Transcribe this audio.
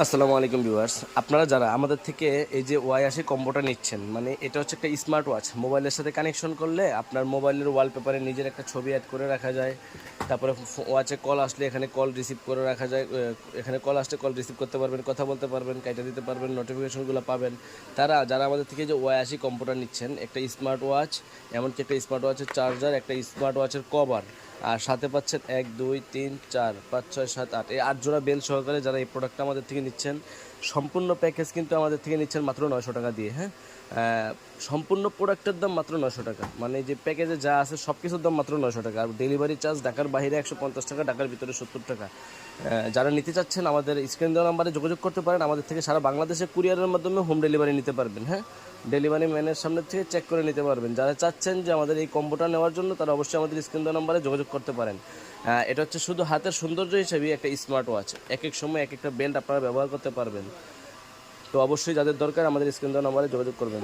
আসসালামু আলাইকুম ভিউয়ার্স, আপনারা যারা আমাদের থেকে এই যে ওয়াই80 কম্বোটা নিচ্ছেন, মানে এটা হচ্ছে একটা স্মার্ট ওয়াচ। মোবাইলের সাথে কানেকশন করলে আপনার মোবাইলের ওয়ালপেপারে নিজের একটা ছবি অ্যাড করে রাখা যায়। তারপরে ওয়াচে কল আসলে এখানে কল রিসিভ করে রাখা যায়। এখানে কল আসলে কল রিসিভ করতে পারবেন, কথা বলতে পারবেন, কাইটা দিতে পারবেন, নোটিফিকেশনগুলো পাবেন। যারা আমাদের থেকে যে ওয়াই80 কম্বোটা নিচ্ছেন, একটা স্মার্ট ওয়াচ, এমনকি একটা স্মার্ট ওয়াচের চার্জার, একটা স্মার্ট ওয়াচের কভার, আর সাথে পাচ্ছেন 1 2 3 4 5 6 7 8 এই 8 জোড়া বেল সহকারে যারা এই প্রোডাক্টটা আমাদের থেকে নিচ্ছেন, সম্পূর্ণ প্যাকেজ কিন্তু আমাদের থেকে নিচ্ছেন মাত্র 900 টাকা দিয়ে। হ্যাঁ, সম্পূর্ণ প্রোডাক্টের দাম মাত্র 900 টাকা, মানে যে প্যাকেজে যা আছে সব কিছুর দাম মাত্র 900 টাকা। আর ডেলিভারি চার্জ ঢাকার বাইরে 150 টাকা, ঢাকার ভিতরে 70 টাকা। যারা নিতে চাচ্ছেন আমাদের স্ক্রিন দেওয়া নাম্বারে যোগাযোগ করতে পারেন। আমাদের থেকে সারা বাংলাদেশে কুরিয়ারের মাধ্যমে হোম ডেলিভারি নিতে পারবেন। হ্যাঁ, ডেলিভারি ম্যানের সামনে থেকে চেক করে নিতে পারবেন। যারা চাচ্ছেন যে আমাদের এই কম্বোটা নেওয়ার জন্য, তারা অবশ্যই আমাদের স্ক্রিন দেওয়া নাম্বারে যোগাযোগ করতে পারেন। এটা হচ্ছে শুধু হাতের সৌন্দর্য হিসেবে একটা স্মার্ট ওয়াচ। এক এক সময় এক একটা বেল্ট আপনারা ব্যবহার করতে পারবেন। তো অবশ্যই যাদের দরকার আমাদের স্ক্রিন দেওয়া নাম্বারে যোগাযোগ করবেন।